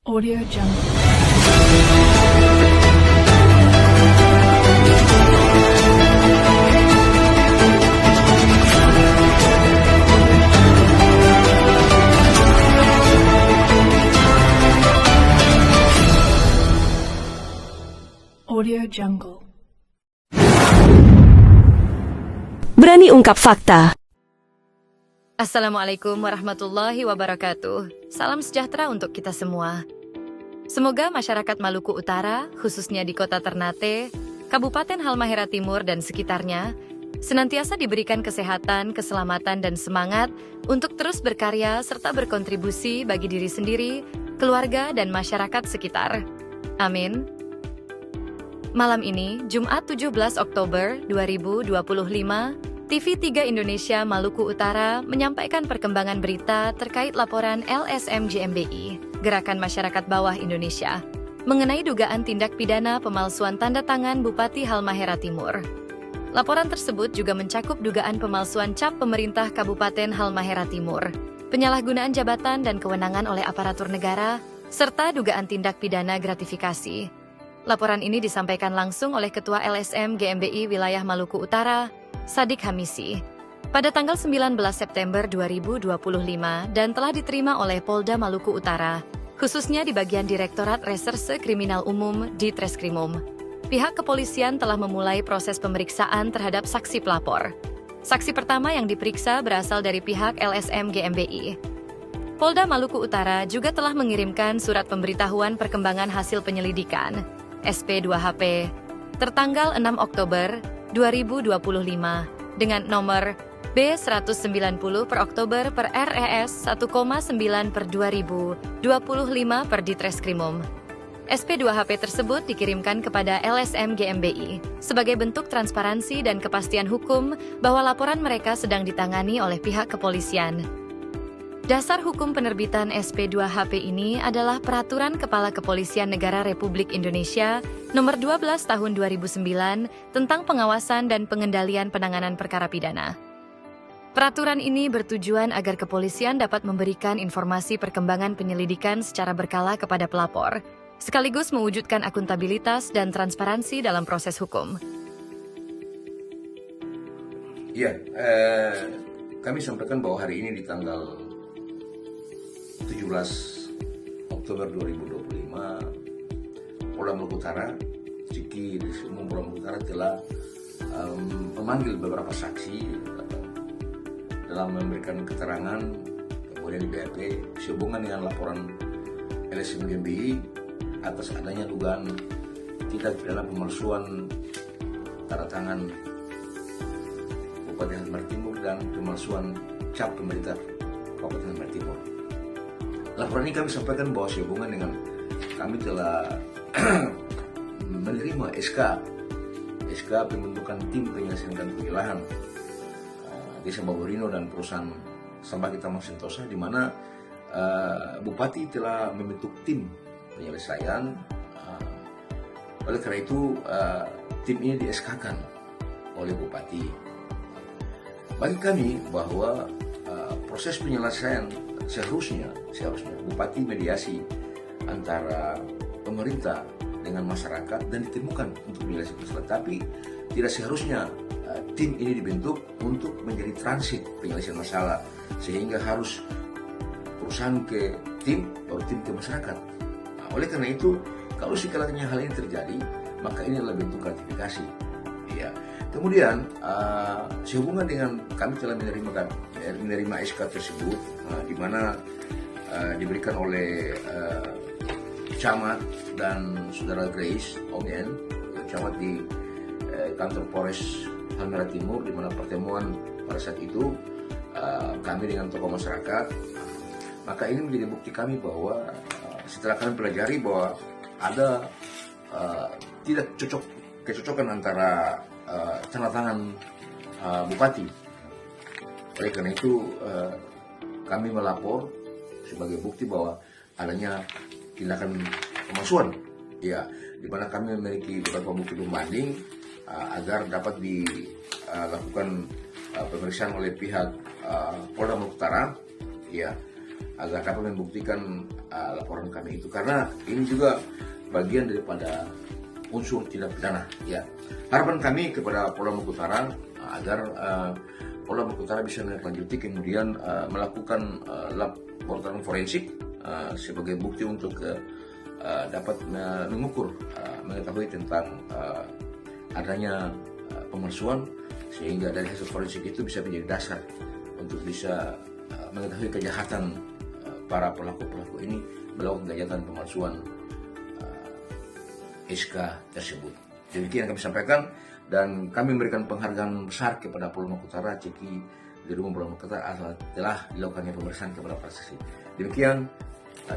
Audio Jungle. Audio Jungle. Berani ungkap fakta. Assalamualaikum warahmatullahi wabarakatuh. Salam sejahtera untuk kita semua. Semoga masyarakat Maluku Utara, khususnya di kota Ternate, Kabupaten Halmahera Timur dan sekitarnya, senantiasa diberikan kesehatan, keselamatan, dan semangat untuk terus berkarya serta berkontribusi bagi diri sendiri, keluarga, dan masyarakat sekitar. Amin. Malam ini, Jumat 17 Oktober 2025, TV3 Indonesia Maluku Utara menyampaikan perkembangan berita terkait laporan LSM GMBI, Gerakan Masyarakat Bawah Indonesia, mengenai dugaan tindak pidana pemalsuan tanda tangan Bupati Halmahera Timur. Laporan tersebut juga mencakup dugaan pemalsuan cap pemerintah Kabupaten Halmahera Timur, penyalahgunaan jabatan dan kewenangan oleh aparatur negara, serta dugaan tindak pidana gratifikasi. Laporan ini disampaikan langsung oleh Ketua LSM GMBI Wilayah Maluku Utara, Sadik Hamisi, pada tanggal 19 September 2025 dan telah diterima oleh Polda Maluku Utara, khususnya di bagian Direktorat Reserse Kriminal Umum di Treskrimum. Pihak kepolisian telah memulai proses pemeriksaan terhadap saksi pelapor. Saksi pertama yang diperiksa berasal dari pihak LSM GMBI. Polda Maluku Utara juga telah mengirimkan surat pemberitahuan perkembangan hasil penyelidikan SP2HP tertanggal 6 Oktober 2025 dengan nomor B190 per Oktober per RES 1,9 per 2025 per Ditreskrimum. SP2HP tersebut dikirimkan kepada LSM GMBI sebagai bentuk transparansi dan kepastian hukum bahwa laporan mereka sedang ditangani oleh pihak kepolisian. Dasar hukum penerbitan SP2HP ini adalah Peraturan Kepala Kepolisian Negara Republik Indonesia Nomor 12 Tahun 2009 tentang pengawasan dan pengendalian penanganan perkara pidana. Peraturan ini bertujuan agar kepolisian dapat memberikan informasi perkembangan penyelidikan secara berkala kepada pelapor, sekaligus mewujudkan akuntabilitas dan transparansi dalam proses hukum. Ya, kami sampaikan bahwa hari ini di tanggal 17 Oktober 2025, Polda Maluku Utara, Ciki di Umum Polda Maluku Utara telah memanggil beberapa saksi dalam memberikan keterangan kemudian di BAP sehubungan dengan laporan LSM GMBI atas adanya dugaan tindak pidana pemalsuan tanda tangan Bupati Halmahera Timur dan pemalsuan cap pemerintah Kabupaten Halmahera Timur. Laporan ini kami sampaikan bahwa sehubungan dengan kami telah menerima SK pembentukan tim penyelesaian dan pemilahan Desa Baborino dan perusahaan Sambakita Sentosa, di mana Bupati telah membentuk tim penyelesaian. Oleh karena itu tim ini di SK-kan oleh Bupati. Bagi kami bahwa proses penyelesaian seharusnya Bupati mediasi antara pemerintah dengan masyarakat dan ditemukan untuk menyelesaikan masalah. Tapi tidak seharusnya tim ini dibentuk untuk menjadi transit penyelesaian masalah, sehingga harus perusahaan ke tim, baru tim ke masyarakat. Nah, oleh karena itu, kalau sekiranya hal ini terjadi, maka ini adalah bentuk gratifikasi. Ya. Kemudian sehubungan dengan kami telah menerima SK tersebut, di mana diberikan oleh Camat dan Saudara Grace OMN, Camat di kantor Polres Halmahera Timur, di mana pertemuan pada saat itu kami dengan tokoh masyarakat. Maka ini menjadi bukti kami bahwa setelah kami pelajari bahwa ada tidak kecocokan antara tanda tangan Bupati. Oleh karena itu kami melapor sebagai bukti bahwa adanya tindakan pemalsuan, ya, di mana kami memiliki beberapa bukti pembanding agar dapat dilakukan pemeriksaan oleh pihak Polda Maluku Utara, ya. agar dapat membuktikan laporan kami itu, karena ini juga bagian daripada unsur tindak pidana. Ya, harapan kami kepada Polda Maluku Utara agar Polda Maluku Utara bisa menindaklanjuti, kemudian melakukan laporan forensik sebagai bukti untuk dapat mengukur, mengetahui tentang adanya pemalsuan, sehingga dari hasil forensik itu bisa menjadi dasar untuk bisa mengetahui kejahatan para pelaku-pelaku ini melakukan kejahatan pemalsuan SK tersebut. Demikian yang kami sampaikan, dan kami memberikan penghargaan besar kepada Polda Maluku Utara, Ceki di rumah Polda Maluku Utara telah dilakukannya pemeriksaan kepada para saksi. Demikian,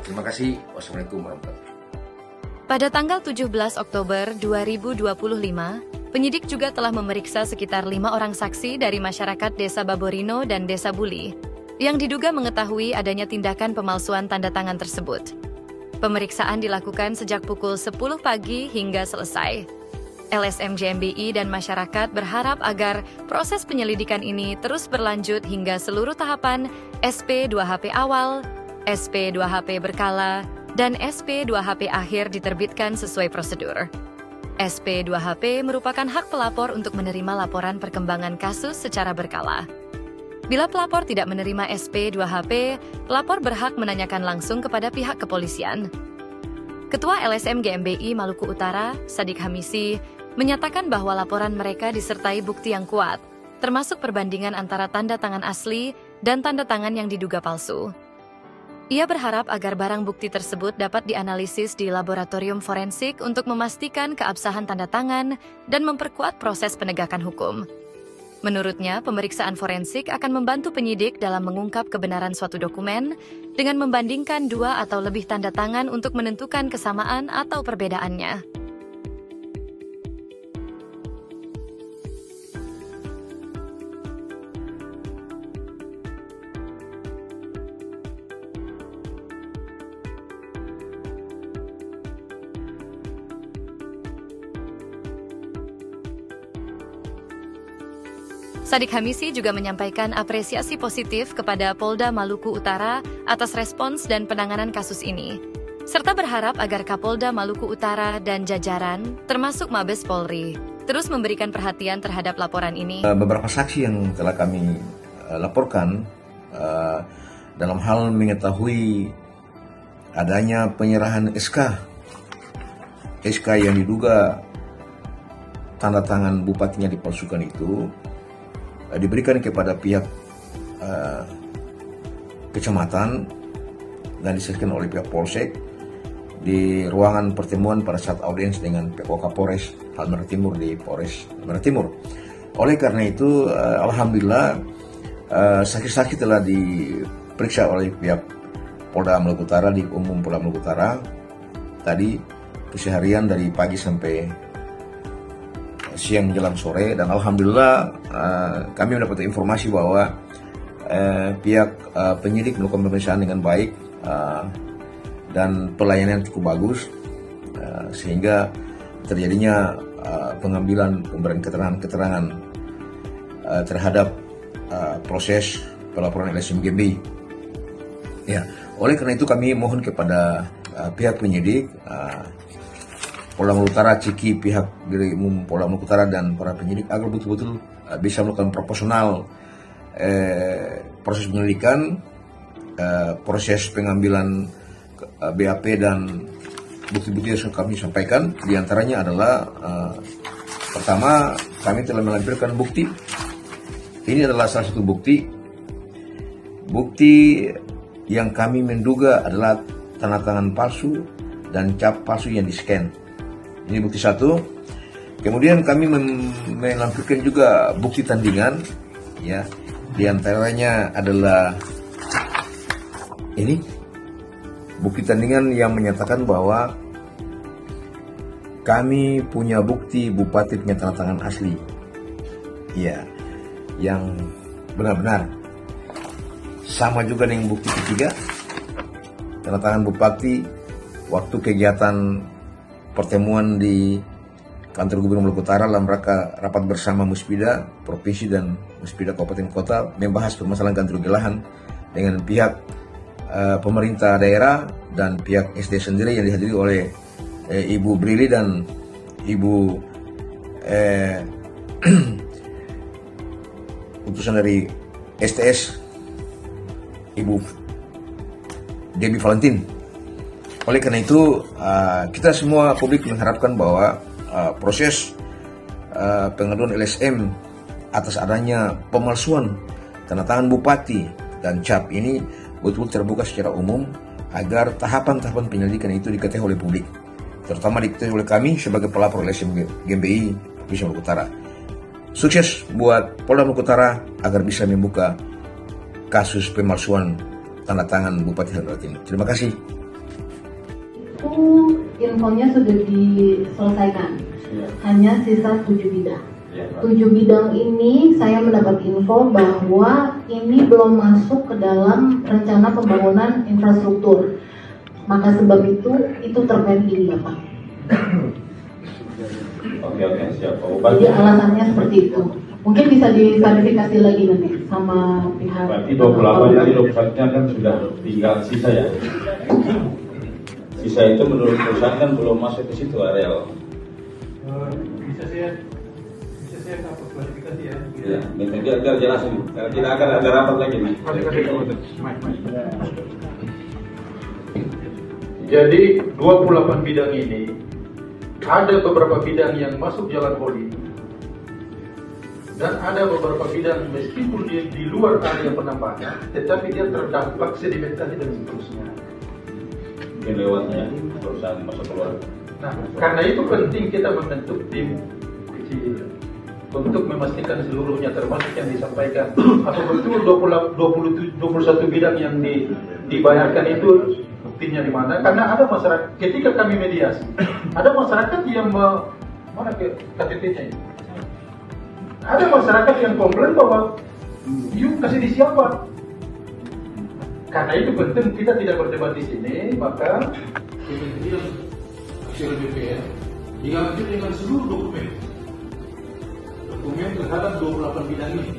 terima kasih. Wassalamualaikum warahmatullahi wabarakatuh. Pada tanggal 17 Oktober 2025, penyidik juga telah memeriksa sekitar 5 orang saksi dari masyarakat Desa Baborino dan Desa Buli, yang diduga mengetahui adanya tindakan pemalsuan tanda tangan tersebut. Pemeriksaan dilakukan sejak pukul 10 pagi hingga selesai. LSM JMBI dan masyarakat berharap agar proses penyelidikan ini terus berlanjut hingga seluruh tahapan SP2HP awal, SP2HP berkala, dan SP2HP akhir diterbitkan sesuai prosedur. SP2HP merupakan hak pelapor untuk menerima laporan perkembangan kasus secara berkala. Bila pelapor tidak menerima SP2HP, pelapor berhak menanyakan langsung kepada pihak kepolisian. Ketua LSM GMBI Maluku Utara, Sadik Hamisi, menyatakan bahwa laporan mereka disertai bukti yang kuat, termasuk perbandingan antara tanda tangan asli dan tanda tangan yang diduga palsu. Ia berharap agar barang bukti tersebut dapat dianalisis di laboratorium forensik untuk memastikan keabsahan tanda tangan dan memperkuat proses penegakan hukum. Menurutnya, pemeriksaan forensik akan membantu penyidik dalam mengungkap kebenaran suatu dokumen dengan membandingkan 2 atau lebih tanda tangan untuk menentukan kesamaan atau perbedaannya. Sadik Hamisi juga menyampaikan apresiasi positif kepada Polda Maluku Utara atas respons dan penanganan kasus ini, serta berharap agar Kapolda Maluku Utara dan jajaran, termasuk Mabes Polri, terus memberikan perhatian terhadap laporan ini. Beberapa saksi yang telah kami laporkan dalam hal mengetahui adanya penyerahan SK yang diduga tanda tangan bupatinya dipalsukan itu diberikan kepada pihak kecamatan dan diserahkan oleh pihak Polsek di ruangan pertemuan pada saat audiens dengan PO Kapolres Halmahera Timur di Polres Halmahera Timur. Oleh karena itu, alhamdulillah saksi-saksi telah diperiksa oleh pihak Polda Maluku Utara di Umum Polda Maluku Utara tadi keseharian dari pagi sampai siang menjelang sore, dan alhamdulillah kami mendapat informasi bahwa pihak penyidik melakukan pemeriksaan dengan baik dan pelayanan cukup bagus, sehingga terjadinya pengambilan pemberian keterangan terhadap proses pelaporan LSM GMBI. Ya, oleh karena itu kami mohon kepada pihak penyidik Polda Maluku Utara, Ceki, pihak dari Umum Polda Maluku Utara dan para penyidik agar betul-betul bisa melakukan proporsional proses penyelidikan, proses pengambilan BAP dan bukti-bukti yang kami sampaikan. Di antaranya adalah pertama, kami telah melampirkan bukti. Ini adalah salah satu bukti yang kami menduga adalah tanda tangan palsu dan cap palsu yang di-scan. Ini bukti satu. Kemudian kami melampirkan juga bukti tandingan, ya. Di antaranya adalah ini bukti tandingan yang menyatakan bahwa kami punya bukti bupati punya tanda tangan asli, ya, yang benar-benar. Sama juga dengan bukti ketiga, tanda tangan bupati waktu kegiatan pertemuan di kantor Gubernur Maluku Utara dalam rangka rapat bersama Muspida Provinsi dan Muspida Kabupaten Kota membahas permasalahan ganti rugi lahan dengan pihak pemerintah daerah dan pihak SD sendiri yang dihadiri oleh Ibu Brili dan Ibu utusan dari STS Ibu Debbie Valentin. Oleh karena itu kita semua publik mengharapkan bahwa proses pengaduan LSM atas adanya pemalsuan tanda tangan bupati dan cap ini betul terbuka secara umum agar tahapan-tahapan penyelidikan itu diketahui oleh publik, terutama diketahui oleh kami sebagai pelapor LSM GMBI Provinsi Maluku Utara. Sukses buat Polda Maluku Utara agar bisa membuka kasus pemalsuan tanda tangan Bupati Halurat ini. Terima kasih. Itu infonya sudah diselesaikan, hanya sisa 7 bidang. 7 bidang ini saya mendapat info bahwa ini belum masuk ke dalam rencana pembangunan infrastruktur. Maka sebab itu terkait ini Bapak. Oke, siap. Jadi alasannya seperti itu. Mungkin bisa diklarifikasi lagi nanti sama pihak. Berarti 28 dari 21-nya kan sudah tinggal sisa ya. Sisa itu menurut perusahaan kan belum masuk ke situ areal. Bisa saya dapat klarifikasi ya? Ya, biar jelasin. Tidak akan ada rapat lagi nih. Jadi 28 bidang ini ada beberapa bidang yang masuk jalan poli dan ada beberapa bidang meskipun dia di luar area penambangan tetapi dia terdampak sedimentasi dan seterusnya. Mungkin lewatnya perusahaan masuk keluar. Nah, karena itu penting kita membentuk tim kecil untuk memastikan seluruhnya termasuk yang disampaikan. Apa betul 21 bidang yang dibayarkan itu buktinya di mana? Karena ada masyarakat, ketika kami mediasi, ada masyarakat yang mana KTP-nya ini? Ada masyarakat yang komplain bahwa yuk kasih di siapa? Karena itu penting kita tidak berdebat di sini, maka kementerian hasil BPN diganti dengan seluruh dokumen terhadap 28 bidang ini.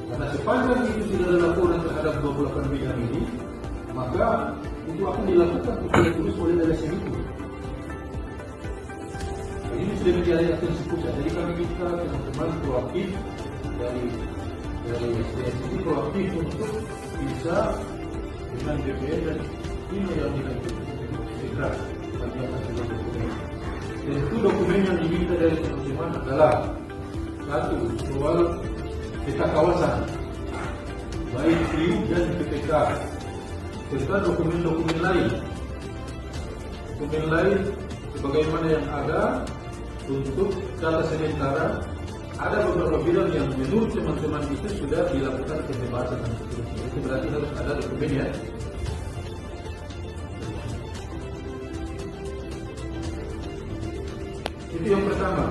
Karena sepanjang itu tidak ada laporan terhadap 28 bidang ini, maka itu akan dilakukan tulis oleh LSM itu. Ini sudah menjadi atensi pusat. Jadi kami minta teman-teman proaktif dari STS ini proaktif untuk bisa dengan BPN dan tim yang dilakukan segera menyiapkan dokumen. Dan itu dokumen yang diminta dari teman-teman adalah satu, soal peta kawasan, baik PIU dan PPK, serta dokumen-dokumen lain. Dokumen lain sebagaimana yang ada untuk data sementara, ada beberapa bidang yang menurut teman-teman itu sudah dilakukan pembebasan dan seterusnya. Itu berarti harus ada dokumennya. Itu yang pertama.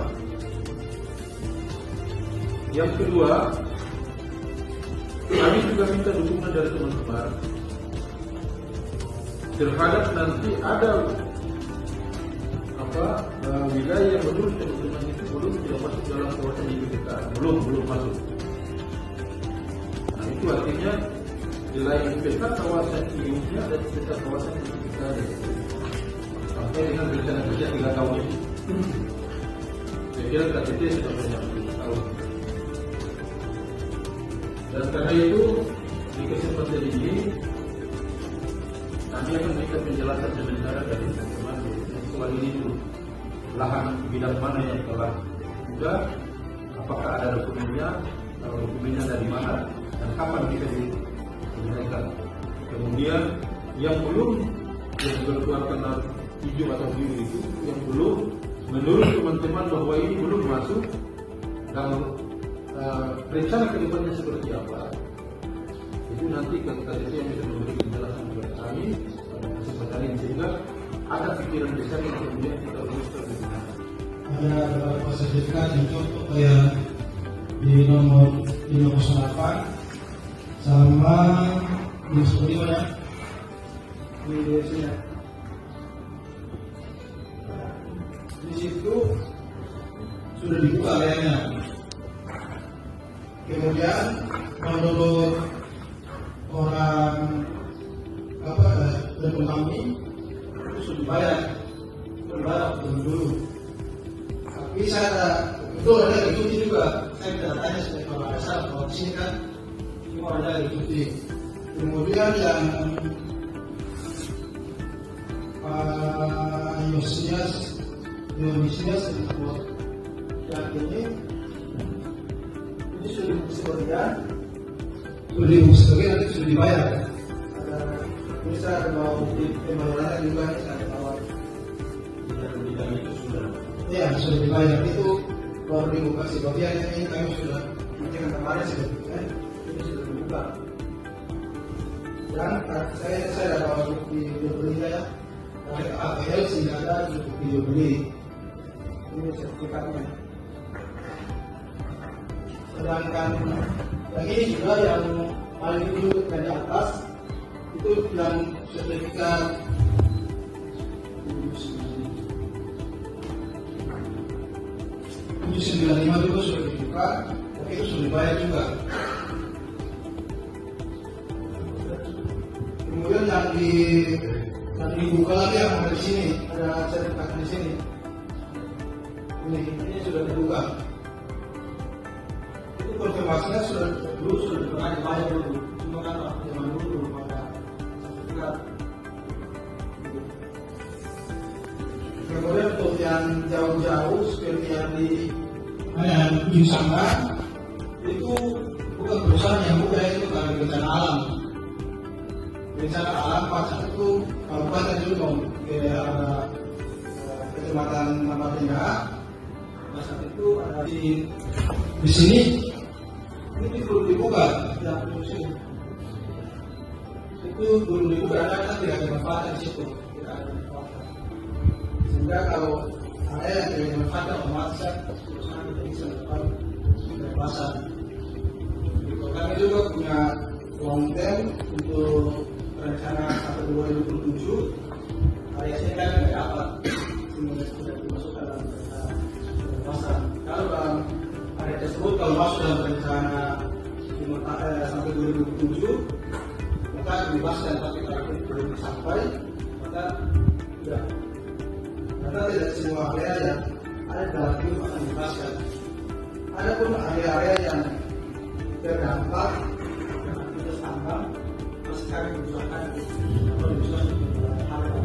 Yang kedua, kami juga minta dukungan dari teman-teman terhadap nanti ada wilayah yang menurut teman-teman itu belum tidak masuk dalam kawasan IPTK, belum masuk. Nah itu artinya wilayah IPTK kawasan IPTK dan serta kawasan IPTK sampai dengan rencana kerja 3 tahun ini. Saya kira KTT sudah banyak tahun. Dan karena itu di kesempatan ini kami akan memberikan penjelasan sementara dari teman-teman soal ini dulu. Lahan bidang mana yang telah sudah, apakah ada dokumennya, kalau dokumennya dari mana, dan kapan bisa diselesaikan. Kemudian yang belum, yang berkeluarkan hijau atau biru itu, yang belum, menurut teman-teman bahwa ini belum masuk, dan rencana ke depannya seperti apa, itu nanti KTT yang bisa memberi penjelasan kepada kami pada kesempatan ini, sehingga ada pikiran besar yang kemudian kita uruskan. Ada beberapa sertifikat contoh kayak di nomor 508 sama di 95 ya, di sini. Di situ sudah dibuka areanya. Kemudian menurut orang telepon kami itu sudah dibayar dulu. Tapi saya itu ada cuti juga. Saya tidak tanya sebagai kepala desa bahwa di sini kan cuma ada cuti. Kemudian yang Yosias yang ini sudah sebagian nanti sudah dibayar. Bisa ada bawa bukti pembayarannya juga ini saya bawa. Ya sudah dibayar itu baru dibuka sebagian ini kami sudah dengan kemarin sebetulnya ini sudah dibuka. Dan saya ada bawa bukti jual belinya ya. Dari APL sehingga ada bukti jual beli. Ini sertifikatnya. Sedangkan yang ini juga yang paling ujung dari atas itu yang sertifikat 795 juga sudah dibuka, tapi itu sudah dibayar juga. Kemudian yang dibuka lagi yang ada di sini, ada sertifikat di sini. Ini sudah dibuka. Itu konfirmasinya sudah pernah dibayar dulu. Cuma kan zaman dulu belum ada sertifikat. Kemudian untuk yang jauh-jauh seperti yang di Sangga itu bukan perusahaan yang mudah, itu karena bencana alam. Bencana alam pas itu kabupaten juga ke arah kecamatan Mampatenda. Saat itu ada di sini ini belum dibuka, yang musim itu belum dibuka, karena tidak ada manfaat di situ, tidak ada manfaat. Sehingga kalau ada yang tidak manfaat otomatis perusahaan tidak bisa dapat kebebasan. Kami juga punya long term untuk rencana sampai 2027. Area ini kan tidak dapat sehingga sudah dimasukkan dalam rencana kebebasan. Kalau dalam area tersebut kalau masuk dalam rencana sampai 2027 maka dibebaskan, tapi kalau belum sampai maka tidak. Karena tidak semua area yang ada dalam hidup akan dibebaskan. Adapun area-area yang terdampak dengan aktivitas tambang masih kami usahakan atau bisa harga.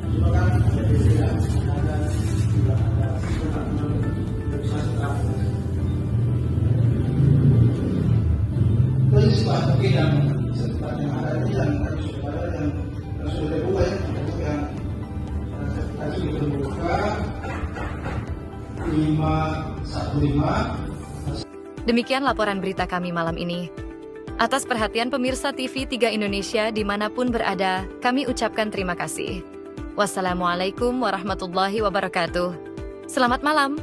Cuma kan ada beda, ada organisasi tambang. Jadi sebab mungkin yang setempat yang ada ini yang sudah ada yang sudah terbuka yang tadi dibuka 515. Demikian laporan berita kami malam ini. Atas perhatian pemirsa TV 3 Indonesia dimanapun berada, kami ucapkan terima kasih. Wassalamualaikum warahmatullahi wabarakatuh. Selamat malam.